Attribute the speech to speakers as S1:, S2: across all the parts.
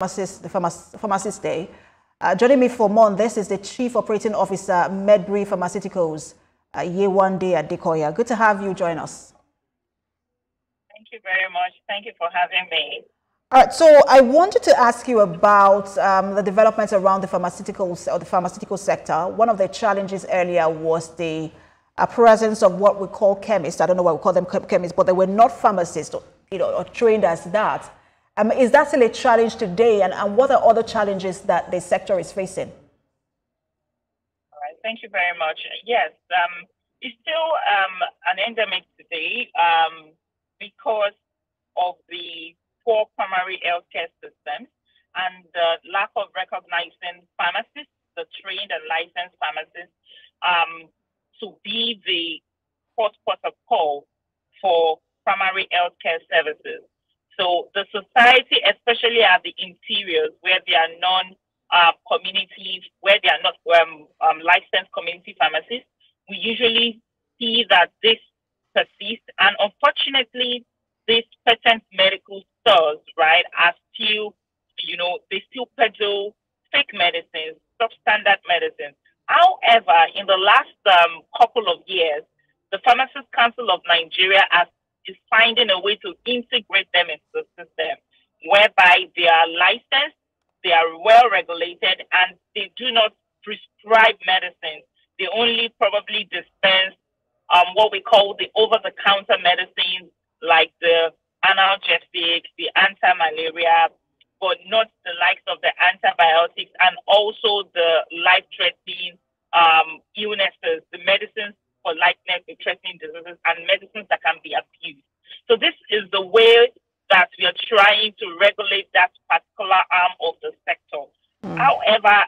S1: Pharmacist Day. Joining me for more on this is the Chief Operating Officer, Medbury Pharmaceuticals, Yewande Adekoya. Good to have you join us.
S2: Thank you very much. Thank you for having me.
S1: All right, so I wanted to ask you about the developments around the pharmaceuticals or the pharmaceutical sector. One of the challenges earlier was the presence of what we call chemists. I don't know why we call them chemists, but they were not pharmacists, or trained as that. Is that still a challenge today, and what are other challenges that the sector is facing?
S2: All right, thank you very much. Yes, it's still an endemic today because of the poor primary healthcare system and the lack of recognizing pharmacists, the trained and licensed pharmacists, to be the first port of call for primary healthcare services. So the society, especially at the interiors where they are non-community, where they are not licensed community pharmacists, we usually see that this persists. And unfortunately, these patent medical stores, right, are still, they still peddle fake medicines, substandard medicines. However, in the last couple of years, the Pharmacists Council of Nigeria is finding a way to integrate them into the system, whereby they are licensed, they are well regulated, and they do not prescribe medicine. They only probably dispense what we call the over-the-counter medicines, like the analgesics, the anti-malaria, but not the likes of the antibiotics and also the life-threatening illnesses, the medicines for life-threatening diseases and medicines that can be abused. So this is the way that we are trying to regulate that particular arm of the sector. However,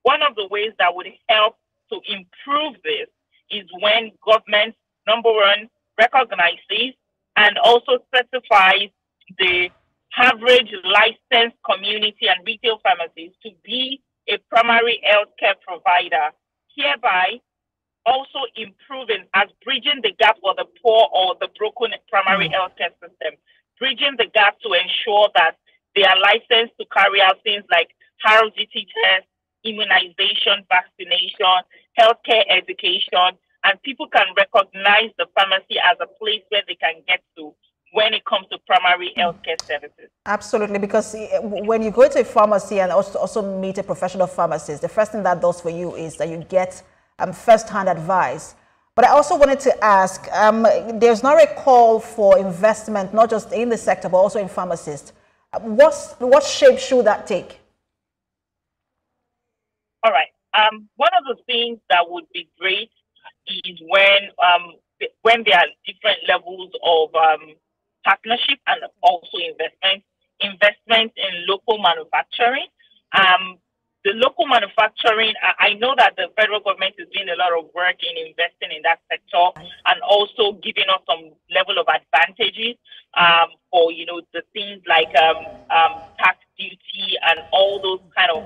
S2: one of the ways that would help to improve this is when government, number one, recognizes and also certifies the average licensed community and retail pharmacies to be a primary healthcare provider, hereby also improving as bridging the gap for the poor or the broken primary healthcare system, bridging the gap to ensure that they are licensed to carry out things like RDT tests, immunization, vaccination, healthcare education, and people can recognize the pharmacy as a place where they can get to when it comes to primary healthcare services.
S1: Absolutely, because when you go to a pharmacy and also meet a professional pharmacist, the first thing that does for you is that you get first-hand advice. But I also wanted to ask, there's now a call for investment, not just in the sector, but also in pharmacists. What shape should that take?
S2: All right. One of the things that would be great is when there are different levels of partnership and also investment in local manufacturing. The local manufacturing, I know that the federal government is doing a lot of work in investing in that sector and also giving us some level of advantages for, the things like tax duty and all those kind of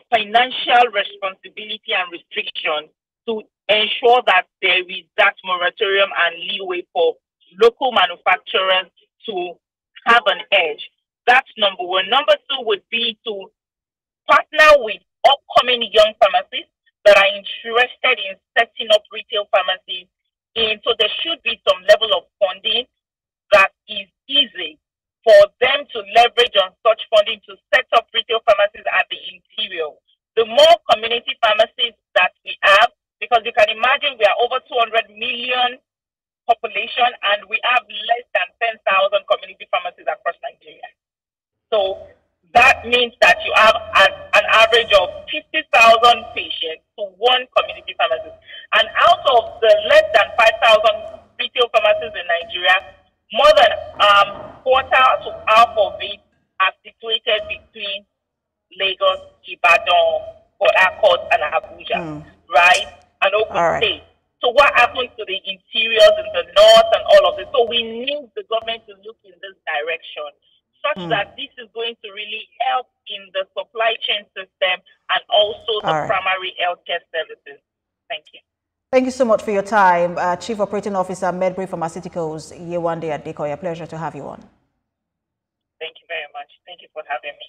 S2: financial responsibility and restriction to ensure that there is that moratorium and leeway for local manufacturers to have an edge. That's number one. Number two would be to partner with upcoming young pharmacists that are interested in setting up retail pharmacies. And so there should be some level of funding that is easy for them to leverage on such funding to set up retail pharmacies at the interior. The more community pharmacies that we have, because you can imagine we are over 200 million population and we have less than 10,000 community pharmacies across Nigeria. So that means that you have an average of 50,000 patients to one community pharmacist. And out of the less than 5,000 retail pharmacies in Nigeria, more than quarter to half of it are situated between Lagos, Ibadan, Port Harcourt, and Abuja, right? And Ogun State. So what happens to the interiors in the north and all of this? So we need the government to look in this direction, such that this is going to really help in the supply chain system and also the primary healthcare services. Thank you.
S1: Thank you so much for your time. Chief Operating Officer, Medbury Pharmaceuticals, Yewande Adekoya. Pleasure to have you on.
S2: Thank you very much. Thank you for having me.